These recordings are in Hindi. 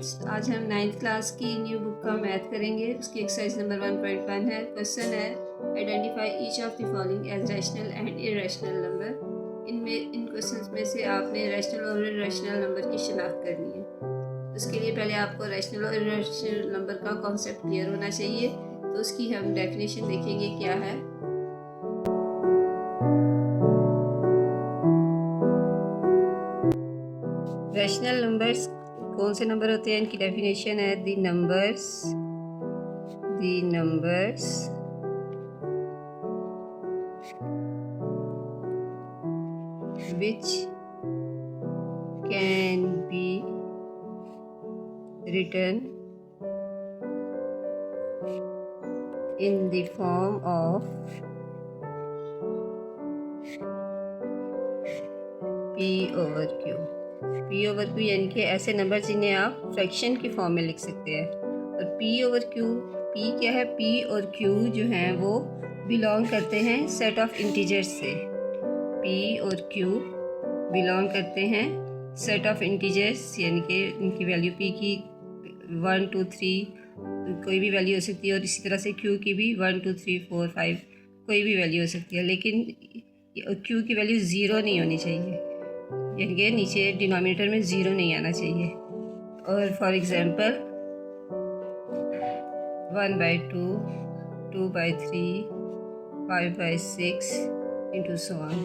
स्टूडेंट्स, आज हम 9th क्लास की न्यू बुक का मैथ करेंगे। उसकी एक्सरसाइज नंबर 1.1 है। क्वेश्चन है identify each of the following as rational and irrational number. इन क्वेश्चंस में से आपने रैशनल और इरेशनल नंबर की शिनाख्त करनी है। उसके लिए पहले आपको रैशनल और इरेशनल नंबर का कॉन्सेप्ट क्लियर होना चाहिए। तो उसकी हम डेफिनेशन देखेंगे क्या है। रैशनल नंबर्स कौन से नंबर होते हैं, इनकी डेफिनेशन है the numbers which can be written in the form of P over Q। P over Q यानी कि ऐसे नंबर जिन्हें आप फ्रैक्शन की फॉर्म में लिख सकते हैं। और P over Q, P क्या है? P और Q जो हैं वो बिलोंग करते हैं सेट ऑफ इंटीजर्स से। P और Q बिलोंग करते हैं सेट ऑफ इंटीजर्स, यानी कि इनकी वैल्यू P की 1 2 3 कोई भी वैल्यू हो सकती है, और इसी तरह से Q की भी 1 2 3 4 5 कोई भी वैल्यू हो सकती है। लेकिन Q की वैल्यू ज़ीरो नहीं होनी चाहिए, यानी कि नीचे डिनोमिनेटर में ज़ीरो नहीं आना चाहिए। और for example 1/2, 2/3, 5/6 into so on.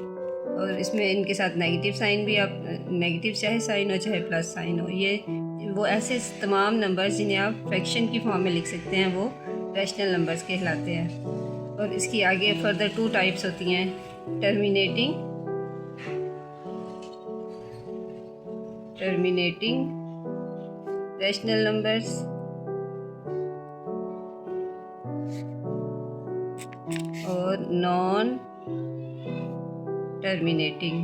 और इसमें इनके साथ नेगेटिव साइन भी, आप नेगेटिव चाहे साइन हो चाहे प्लस साइन हो, ये वो ऐसे तमाम नंबर्स जिन्हें आप फ्रैक्शन की फॉर्म में लिख सकते हैं वो रैशनल नंबर्स कहलाते हैं। और इसकी आगे फर्दर 2 टाइप्स होती हैं, टर्मिनेटिंग रैशनल नंबर्स और non terminating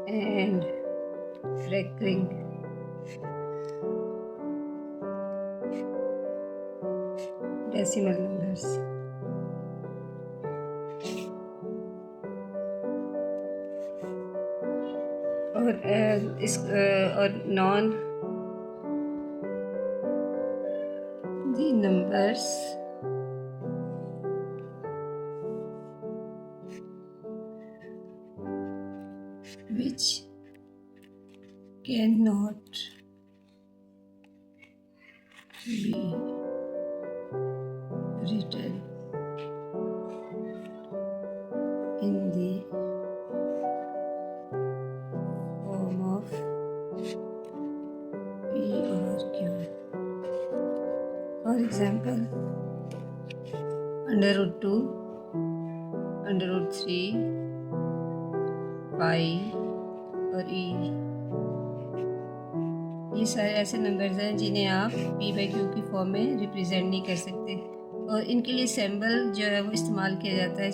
and recurring decimal numbers. और non the numbers which cannot be written in the form of P over Q। For example, √2, √3, पाई और E, ये सारे ऐसे नंबर्स हैं जिन्हें आप P/Q की फॉर्म में रिप्रेजेंट नहीं कर सकते। और इनके लिए सिंबल जो है वो इस्तेमाल किया जाता है।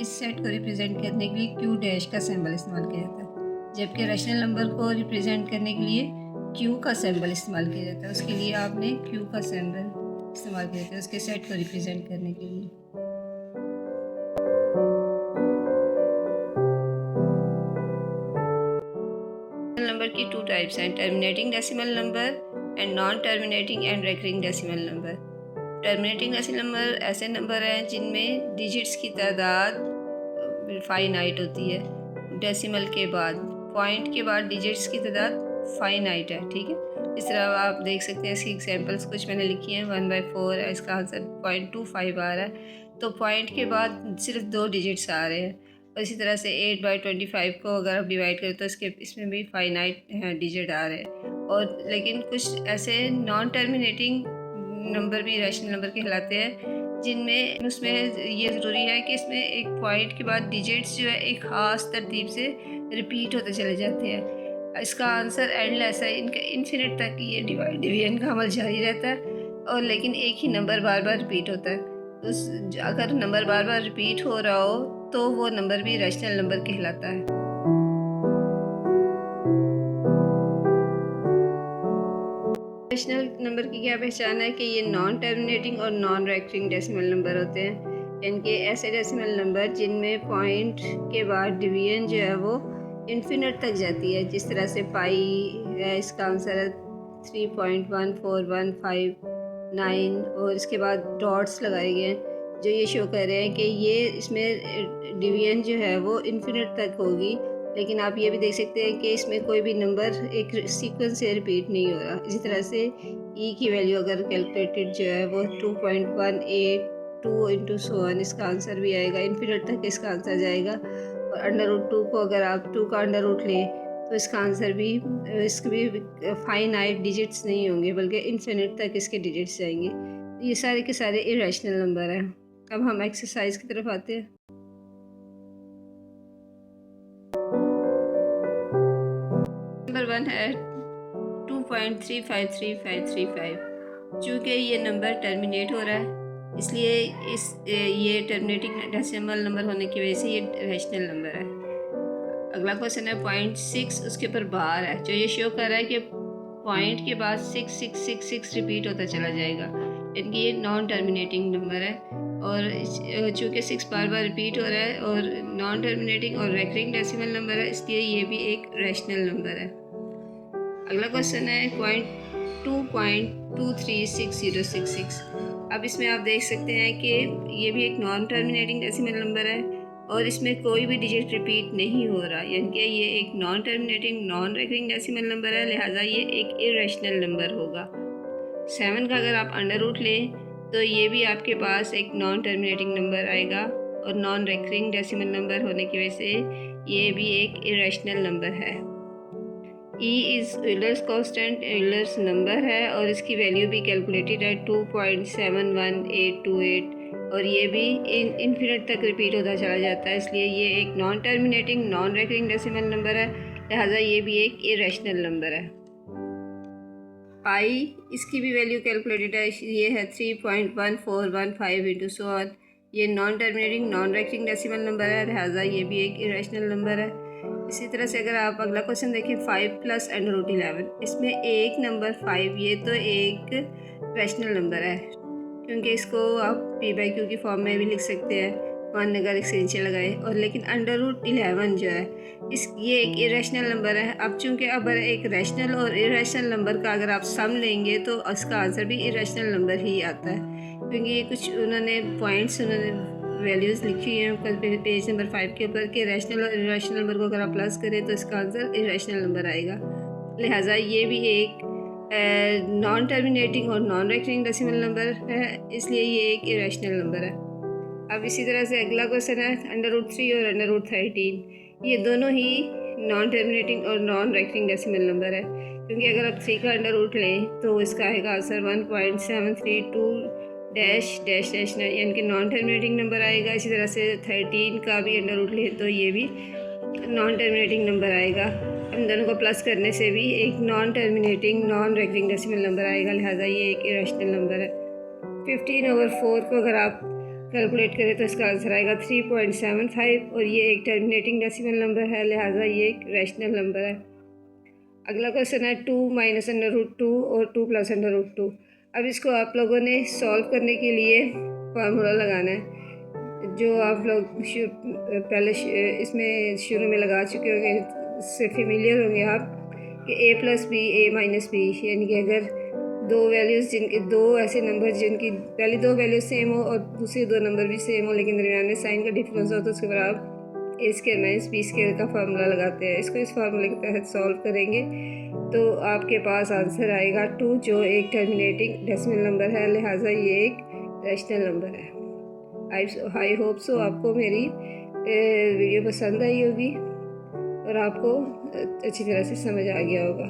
इस सेट को रिप्रेजेंट करने के लिए Q' का सिंबल इस्तेमाल किया जाता है, जबकि रैशनल नंबर को रिप्रेजेंट करने के लिए Q का सिंबल इस्तेमाल किया जाता है। उसके लिए आपने Q का सिंबल इस्तेमाल किया जाता है उसके सेट को रिप्रेजेंट करने के लिए। नंबर की 2 टाइप्स हैं, terminating decimal number and non terminating and recurring decimal number. Terminating decimal number ऐसे नंबर हैं जिनमें डिजिट्स की तादाद फाइनाइट होती है। डेसिमल के बाद, पॉइंट के बाद डिजिट्स की तादाद फाइनाइट है, ठीक है। इस तरह आप देख सकते हैं, इसकी एग्जांपल्स कुछ मैंने लिखी हैं। 1/4 है, इसका आंसर 0.25 आ रहा है, तो पॉइंट के बाद सिर्फ 2 डिजिट्स आ रहे हैं। और इसी तरह से 8/25 को अगर आप डिवाइड करें तो इसमें भी फाइनाइट डिजिट आ रहे हैं। और लेकिन कुछ ऐसे नॉन टर्मिनेटिंग नंबर भी रैशनल नंबर कहलाते हैं, जिनमें उसमें ये ज़रूरी है कि इसमें एक पॉइंट के बाद डिजिट्स जो है एक ख़ास तरतीब से रिपीट होते चले जाते हैं। इसका आंसर एंडलेस है, इनका इन्फिनिट तक ये डिवीजन का अमल जारी रहता है। और लेकिन एक ही नंबर बार बार रिपीट होता है। उस अगर नंबर बार बार रिपीट हो रहा हो तो वो नंबर भी रैशनल नंबर कहलाता है। रैशनल नंबर की क्या पहचान है कि ये नॉन टर्मिनेटिंग और नॉन रेकरिंग डेसिमल नंबर होते हैं, यानी कि ऐसे डेसिमल नंबर जिनमें पॉइंट के बाद डिवीजन जो है वो इन्फिनिट तक जाती है। जिस तरह से पाई है, इसका आंसर है 3.14159 और इसके बाद डॉट्स लगाए गए हैं जो ये शो कर रहे हैं कि ये इसमें डिवीजन जो है वो इन्फिनिट तक होगी। लेकिन आप ये भी देख सकते हैं कि इसमें कोई भी नंबर एक सीक्वेंस से रिपीट नहीं हो रहा। इसी तरह से ई की वैल्यू अगर कैलकुलेटेड जो है वो 2.182 इंटू सो वन, इसका आंसर भी आएगा इन्फिनिट तक, इसका आंसर जाएगा। और अंडर रूट 2 को अगर आप 2 का अंडर रूट लें तो इसका आंसर भी, इसके भी फाइनाइट डिजिट्स नहीं होंगे बल्कि इन्फिनिट तक इसके डिजिट्स जाएंगे। ये सारे के सारे इरेशनल नंबर हैं। अब हम एक्सरसाइज की तरफ आते हैं। नंबर 1 है 2.353535। चूँकि ये नंबर टर्मिनेट हो रहा है इसलिए ये टर्मिनेटिंग डेसिमल नंबर होने की वजह से ये रैशनल नंबर है। अगला क्वेश्चन है 0.6, उसके ऊपर बार है जो ये शो कर रहा है कि पॉइंट के बाद 6666 रिपीट होता चला जाएगा, यानी ये नॉन टर्मिनेटिंग नंबर है। और चूँकि 6 बार बार रिपीट हो रहा है और नॉन टर्मिनेटिंग और रेकरिंग डेसिमल नंबर है, इसलिए ये भी एक रैशनल नंबर है। अगला क्वेश्चन है 2.236066। अब इसमें आप देख सकते हैं कि ये भी एक नॉन टर्मिनेटिंग डेसिमल नंबर है और इसमें कोई भी डिजिट रिपीट नहीं हो रहा, यानी कि ये एक non terminating non recurring decimal number है, लिहाजा ये एक इरेशनल नंबर होगा। 7 का अगर आप अंडर रूट लें तो ये भी आपके पास एक नॉन टर्मिनेटिंग नंबर आएगा और नॉन रेकरिंग डेसिमल नंबर होने की वजह से ये भी एक इरेशनल नंबर है। E is Euler's constant, Euler's number है और इसकी वैल्यू भी कैलकुलेटेड है 2.71828 और ये भी इन्फिनिट तक रिपीट होता चला जाता है, इसलिए ये एक non terminating non recurring decimal number है, लिहाजा ये भी एक इरेशनल नंबर है। पाई, इसकी भी वैल्यू कैलकुलेटेड है, ये है 3.1415 इंटू सो ऑन। ये non terminating non recurring decimal number है, लिहाजा ये भी एक इरेशनल नंबर है। इसी तरह से अगर आप अगला क्वेश्चन देखें 5 प्लस अंडर रूट 11, इसमें एक नंबर 5, ये तो एक रैशनल नंबर है क्योंकि इसको आप पी बाई क्यू की फॉर्म में भी लिख सकते हैं 1 अगर एक्सटेंशन लगाए। और लेकिन अंडर रूट 11 जो है ये एक इरेशनल नंबर है। अब चूँकि अब एक रैशनल और इरेशनल नंबर का अगर आप सम लेंगे तो उसका आंसर भी इरेशनल नंबर ही आता है, क्योंकि ये कुछ उन्होंने पॉइंट्स वैल्यूज़ लिखी हैं पेज नंबर 5 के ऊपर कि रैशनल और इरेशनल नंबर को अगर आप प्लस करें तो इसका आंसर इरेशनल नंबर आएगा, लिहाजा ये भी एक नॉन टर्मिनेटिंग और नॉन रेकरिंग डेसिमल नंबर है, इसलिए ये एक इरेशनल नंबर है। अब इसी तरह से अगला क्वेश्चन है अंडर रूट 3 और अंडर रूट 13, ये दोनों ही नॉन टर्मिनेटिंग और नॉन रेकरिंग डेसिमल नंबर है, क्योंकि अगर आप 3 का अंडर रूट लें तो इसका आएगा आंसर 1.732 डैश डैश डैश 9, यानी कि नॉन टर्मिनेटिंग नंबर आएगा। इसी तरह से 13 का भी अंडर रूट लें तो ये भी नॉन टर्मिनेटिंग नंबर आएगा। इन दोनों को प्लस करने से भी एक non terminating non recurring decimal number आएगा, लिहाजा ये एक इरेशनल नंबर है। 15/4 को अगर आप कैलकुलेट करें तो इसका आंसर आएगा 3.75 और ये एक टर्मिनेटिंग डेसिमल नंबर है, लिहाजा ये एक रैशनल नंबर है। अगला क्वेश्चन है 2 माइनस अंडर रूट 2 और 2 प्लस अंडर रूट 2। अब इसको आप लोगों ने सॉल्व करने के लिए फार्मूला लगाना है जो आप लोग पहले इसमें शुरू में लगा चुके होंगे, इससे फेमिलियर होंगे आप कि a plus B A minus B, यानी कि अगर दो वैल्यूज़ जिनके दो ऐसे नंबर जिनकी पहली दो वैल्यूज सेम हो और दूसरे दो नंबर भी सेम हो लेकिन दरमियान में साइन का डिफरेंस हो तो उसके बाद आप ए स्क्वायर माइनस बी स्क्वायर का फार्मूला लगाते हैं। इसको इस फार्मूले के तहत सॉल्व करेंगे तो आपके पास आंसर आएगा 2, जो एक टर्मिनेटिंग डेसिमल नंबर है, लिहाजा ये एक रैशनल नंबर है। आई होप सो आपको मेरी वीडियो पसंद आई होगी और आपको अच्छी तरह से समझ आ गया होगा।